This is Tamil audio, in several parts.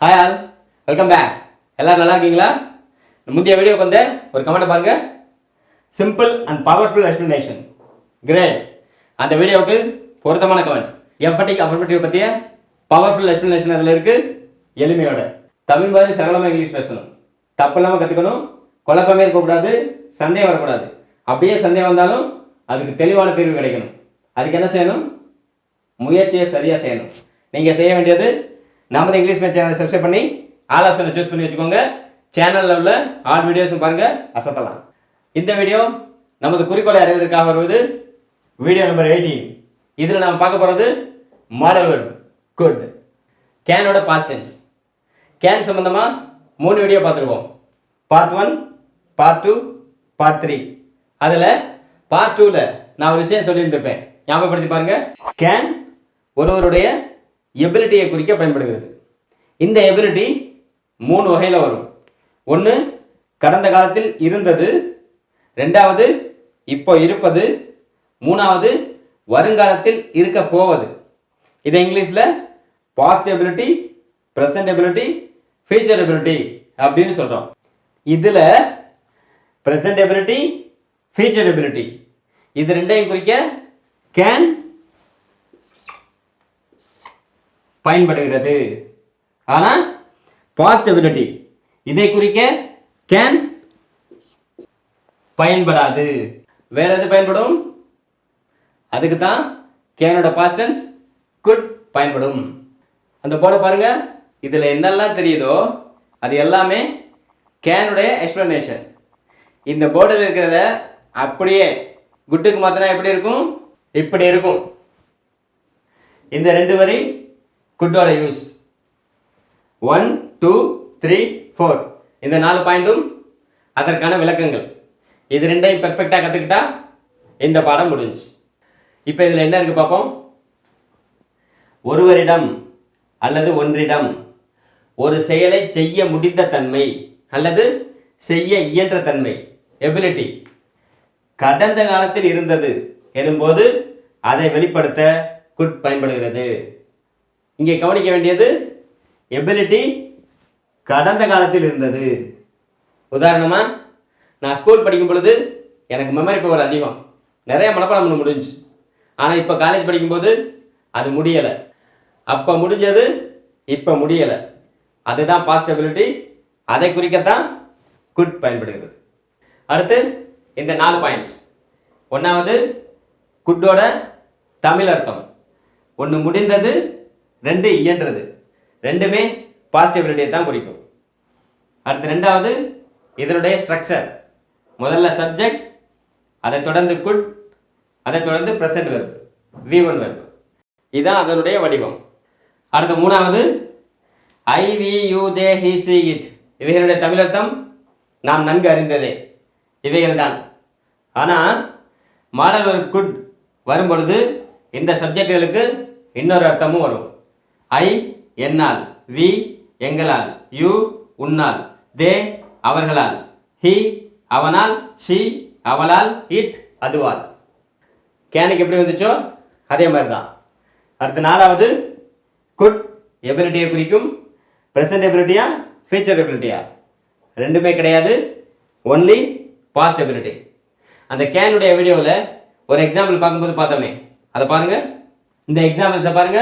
Hi all, welcome back. எல்லாரும் நல்லா இருக்கீங்களா? முந்தைய வீடியோக்கு வந்து ஒரு கமெண்ட் பாருங்க. Simple and powerful explanation, great. அந்த வீடியோவுக்கு பொருத்தமான கமெண்ட். எம்பட்டிக் அஃபர்மேட்டிவ் பற்றிய பவர்ஃபுல் எக்ஸ்பிளனேஷன் அதில் இருக்கு. எளிமையோட தமிழ் மாதிரி சரளமாக இங்கிலீஷ் பேசணும், தப்பு இல்லாமல் கற்றுக்கணும், குழப்பமே இருக்கக்கூடாது, சந்தேகம் வரக்கூடாது. அப்படியே சந்தேகம் வந்தாலும் அதுக்கு தெளிவான தீர்வு கிடைக்கணும். அதுக்கு என்ன செய்யணும்? முயற்சியை சரியாக செய்யணும். நீங்கள் செய்ய வேண்டியது நமது இங்கிலீஷ் மேட்ச் சேனலை சப்ஸ்கிரைப் பண்ணி ஆல் ஆப்ஷனை சூஸ் பண்ணி வச்சுக்கோங்க. சேனலில் உள்ள ஆல் வீடியோஸும் பாருங்கள், அசத்தலாம். இந்த வீடியோ நமது குறிக்கோளை அடைவதற்காக வருவது வீடியோ நம்பர் 18. இதில் நாம் பார்க்க போகிறது மாடல் வெர்ப் குட். கேனோட பாஸ்ட் டென்ஸ். கேன் சம்பந்தமாக 3 வீடியோ பார்த்துருவோம். Part 1, part 2, part 3. அதில் பார்ட் 2ல் நான் ஒரு விஷயம் சொல்லியிருந்திருப்பேன், ஞாபகப்படுத்தி பாருங்கள். கேன் ஒருவருடைய எபிலிட்டியை குறிக்க பயன்படுகிறது. இந்த எபிலிட்டி 3 வகையில் வரும். ஒன்று கடந்த காலத்தில் இருந்தது, 2வது இப்போ இருப்பது, 3வது வருங்காலத்தில் இருக்க போவது. இதை இங்கிலீஷில் past ability, present ability, future ability அப்படின்னு சொல்கிறோம். இதில் ப்ரெசன்ட் எபிலிட்டி, ஃபியூச்சர் எபிலிட்டி இது ரெண்டையும் குறிக்க கேன் பயன்படுகிறது. ஆனால் பாஸ்ட் எபிலிட்டி இதை குறிக்க கேன் பயன்படாது. வேற எது பயன்படும்? அதுக்கு தான் கேனோட பாஸ்ட் டென்ஸ் குட் பயன்படும். அந்த போர்டை பாருங்க. இதில் என்னெல்லாம் தெரியுதோ அது எல்லாமே கேனுடைய எக்ஸ்பிளனேஷன். இந்த போர்டில் இருக்கிறத அப்படியே குட்டுக்கு மாத்தினா எப்படி இருக்கும்? இப்படி இருக்கும். இந்த 2 வரி குட்டோட யூஸ் 1, 2, 3, 4 இந்த 4 பாயிண்டும் அதற்கான விளக்கங்கள். இது ரெண்டையும் பெர்ஃபெக்டாக கற்றுக்கிட்டா இந்த பாடம் முடிஞ்சு. இப்போ இதில் என்ன இருக்கு பார்ப்போம். ஒருவரிடம் அல்லது ஒன்றிடம் ஒரு செயலை செய்ய முடிந்த தன்மை அல்லது செய்ய இயன்ற தன்மை எபிலிட்டி கடந்த காலத்தில் இருந்தது எனும்போது அதை வெளிப்படுத்த குட் பயன்படுகிறது. இங்கே கவனிக்க வேண்டியது எபிலிட்டி கடந்த காலத்தில் இருந்தது. உதாரணமாக, நான் ஸ்கூல் படிக்கும் பொழுது எனக்கு மெமரி பவர் அதிகம், நிறைய மனப்பாடம் பண்ண முடிஞ்சு. ஆனால் இப்போ காலேஜ் படிக்கும்போது அது முடியலை. அப்போ முடிஞ்சது இப்போ முடியலை. அதுதான் பாஸ்ட் எபிலிட்டி. அதை குறிக்கத்தான் குட் பயன்படுகிறது. அடுத்து இந்த 4 பாயிண்ட்ஸ். 1வது குட்டோட தமிழ் அர்த்தம். 1 முடிந்தது, 2 இயன்றது. ரெண்டுமே பாஸ்ட் எபிலிட்டியை தான் குறிக்கும். அடுத்து 2வது இதனுடைய ஸ்ட்ரக்சர். முதல்ல சப்ஜெக்ட், அதை தொடர்ந்து குட், அதை தொடர்ந்து ப்ரெசன்ட் வெர்ப், V1 வெர்ப். இதுதான் அதனுடைய வடிவம். அடுத்து 3வது I, we, you, they, he, she, it இவைகளுடைய தமிழ் அர்த்தம் நாம் நன்கு அறிந்ததே, இவைகள் தான். ஆனால் மாடல் வெர்ப் குட் வரும்பொழுது இந்த சப்ஜெக்டுகளுக்கு இன்னொரு அர்த்தமும் வரும். ஐ என்னால், வி எங்களால், யூ உன்னால், தே அவர்களால், ஹி அவனால், ஷி அவளால், இட் அதுவால். கேனுக்கு எப்படி வந்துச்சோ அதே மாதிரி தான். அடுத்து 4வது குட் எபிலிட்டியை குறிக்கும். ப்ரெசன்ட் எபிலிட்டியா ஃபியூச்சர் எபிலிட்டியா? ரெண்டுமே கிடையாது, ஒன்லி பாஸ்ட் எபிலிட்டி. அந்த கேனுடைய வீடியோவில் ஒரு எக்ஸாம்பிள் பார்க்கும்போது பார்த்தோமே, அதை பாருங்க. இந்த எக்ஸாம்பிள்ஸை பாருங்க.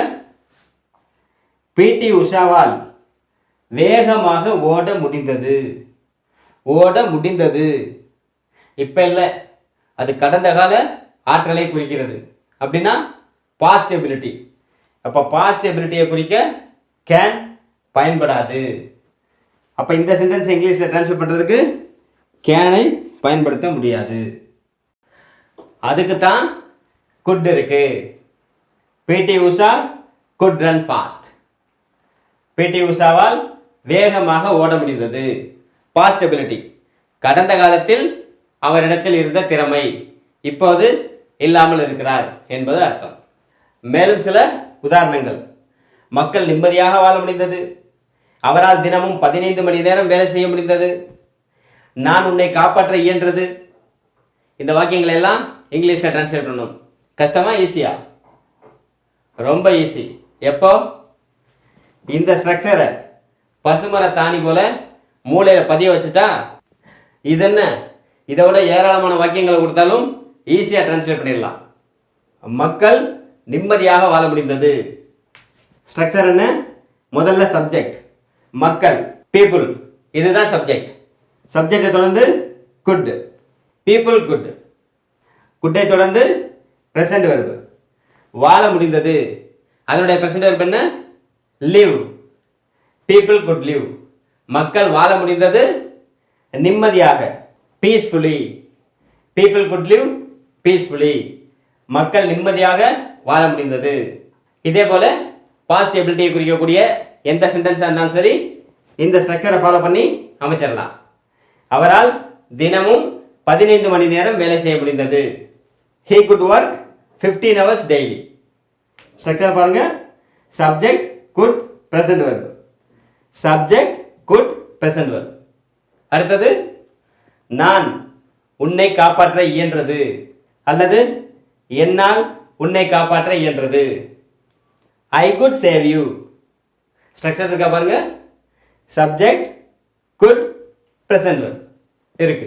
பிடி உஷாவால் வேகமாக ஓட முடிந்தது. ஓட முடிந்தது இப்போ இல்லை, அது கடந்த கால ஆற்றலை குறிக்கிறது. அப்படின்னா பாஸ்ட் எபிலிட்டி. அப்போ பாஸ்ட் எபிலிட்டியை குறிக்க கேன் பயன்படாது. அப்போ இந்த சென்டென்ஸ் இங்கிலீஷில் டிரான்ஸ்ஃபர் பண்ணுறதுக்கு கேனை பயன்படுத்த முடியாது. அதுக்கு தான் குட் இருக்கு. பிடி உஷா குட் ரன் ஃபாஸ்ட். பிடி உஷாவால் வேகமாக ஓட முடிந்தது. பாஸ்ட் எபிலிட்டி கடந்த காலத்தில் அவரிடத்தில் இருந்த திறமை இப்போது இல்லாமல் இருக்கிறார் என்பது அர்த்தம். மேலும் சில உதாரணங்கள். மக்கள் நிம்மதியாக வாழ முடிந்தது. அவரால் தினமும் 15 மணி நேரம் வேலை செய்ய முடிந்தது. நான் உன்னை காப்பாற்ற இயன்றது. இந்த வாக்கியங்களை எல்லாம் இங்கிலீஷில் டிரான்ஸ்லேட் பண்ணணும். கஷ்டமா ஈஸியா? ரொம்ப ஈஸி. எப்போ இந்த ஸ்ட்ரக்சரை பசுமர தாணி போல மூளையில பதிய வச்சுட்டா இது என்ன, இதை விட ஏராளமான வாக்கியங்களை கொடுத்தாலும் ஈஸியா டிரான்ஸ்லேட் பண்ணிடலாம். மக்கள் நிம்மதியாக வாழ முடிந்தது. ஸ்ட்ரக்சர் என்ன? முதல்ல சப்ஜெக்ட், மக்கள், பீப்புள், இதுதான் சப்ஜெக்ட். சப்ஜெக்டை தொடர்ந்து குட், பீப்புள் குட். குட்டை தொடர்ந்து பிரசன்ட் வெர்ப், வாழ முடிந்தது. அதனுடைய பிரசன்ட் வெர்ப் என்ன? லிவ். People good live. மக்கள் வாழ முடிந்தது நிம்மதியாக, peacefully. People good live peacefully. மக்கள் நிம்மதியாக வாழ முடிந்தது. இதே போல பாஸ்ட் எபிலிட்டியை குறிக்கக்கூடிய எந்த சென்டென்ஸாக இருந்தாலும் சரி இந்த ஸ்ட்ரக்சரை ஃபாலோ பண்ணி அமைச்சிடலாம். அவரால் தினமும் 15 மணி நேரம் வேலை செய்ய முடிந்தது. He could work 15 hours daily. Structure பாருங்க. Subject good present verb, subject good present verb. அடுத்தது நான் உன்னை காப்பாற்ற இயன்றது அல்லது என்னால் உன்னை காப்பாற்ற இயன்றது. I could save you. Structure இருக்கா பாருங்க. சப்ஜெக்ட் குட் பிரசன்ட் வெர்ப் இருக்கு.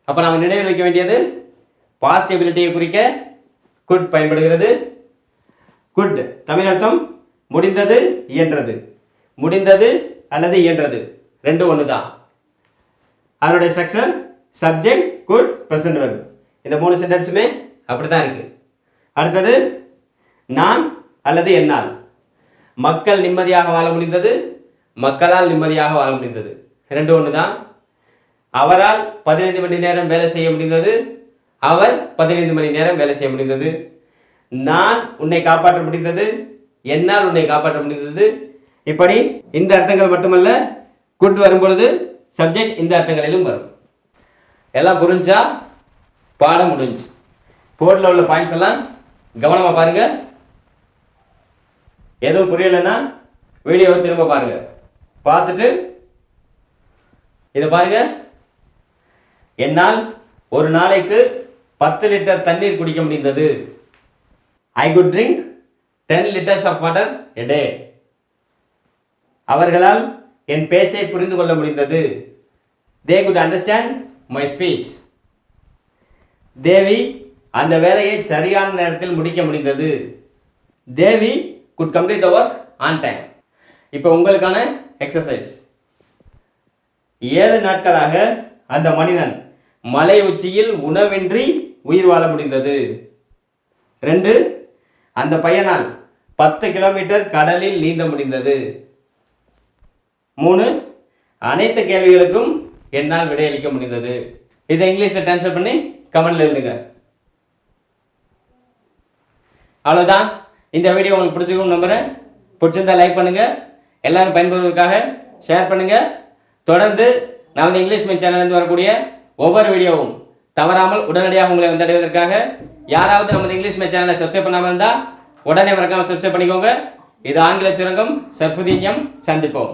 அப்ப நாம நினைவில் வைக்க வேண்டியது பாஸ்ட் எபிலிட்டியை குறிக்க குட் பயன்படுகிறது. குட் தமிழ் அர்த்தம் முடிந்தது, இயன்றது. முடிந்தது அல்லது இயன்றது ரெண்டும் ஒன்று தான். அதனுடைய structure subject good present verb. இந்த 3 சென்டென்ஸுமே அப்படிதான் இருக்கு. அடுத்தது நான் அல்லது என்னால். மக்கள் நிம்மதியாக வாழ முடிந்தது, மக்களால் நிம்மதியாக வாழ முடிந்தது ரெண்டும் ஒன்று தான். அவரால் 15 மணி நேரம் வேலை செய்ய முடிந்தது, அவர் 15 மணி நேரம் வேலை செய்ய முடிந்தது. நான் உன்னை காப்பாற்ற முடிந்தது, என்னால் உன்னை காப்பாற்ற முடிந்தது. இப்படி இந்த அர்த்தங்கள் மட்டுமல்ல, குட் வரும்பொழுது சப்ஜெக்ட் இந்த அர்த்தங்களிலும் வரும். எல்லாம் புரிஞ்சா பாடம் முடிஞ்சு. போர்டில் உள்ள பாயிண்ட்ஸ் எல்லாம் கவனமா பாருங்க. எதுவும் புரியலைன்னா வீடியோவை திரும்ப பாருங்க. பார்த்துட்டு இதை பாருங்க. என்னால் ஒரு நாளைக்கு 10 லிட்டர் தண்ணீர் குடிக்க முடிந்தது. I could drink 10 liters of water a day. அவர்களால் என் பேச்சை புரிந்து கொள்ள முடிந்தது. They could understand my speech. தேவி அந்த வேலையை சரியான நேரத்தில் முடிக்க முடிந்தது. தேவி could complete the work on time. இப்போ உங்களுக்கான எக்ஸசைஸ். 7 நாட்களாக அந்த மனிதன் மலை உச்சியில் உணவின்றி உயிர் வாழ முடிந்தது. 2 அந்த பையனால் 10 கிலோமீட்டர் கடலில் நீந்த முடிந்தது. 3 அனைத்து கேள்விகளுக்கும் என்னால் விடையளிக்க முடிந்தது. இதை இங்கிலீஷ்ல டிரான்ஸ்லேட் பண்ணி கமெண்ட்ல எழுதுங்க. அவ்வளவுதான். இந்த வீடியோ உங்களுக்கு பிடிச்சிருக்கும் நம்புறேன். பிடிச்சிருந்தா லைக் பண்ணுங்க, எல்லாரும் பயன்படுவதற்காக ஷேர் பண்ணுங்க. தொடர்ந்து நமது இங்கிலீஷ்மீன் சேனலிருந்து வரக்கூடிய ஒவ்வொரு வீடியோவும் தவறாமல் உடனடியாக உங்களை வந்தடைவதற்காக யாராவது நமது இங்கிலீஷ்மீன் சேனலை சப்ஸ்கிரைப் பண்ணாமல் இருந்தால் உடனே மறக்காம சப்ஸ்கிரைப் பண்ணிக்கோங்க. இது ஆங்கில சுரங்கம். சர்ஃபுதீன். சந்திப்போம்.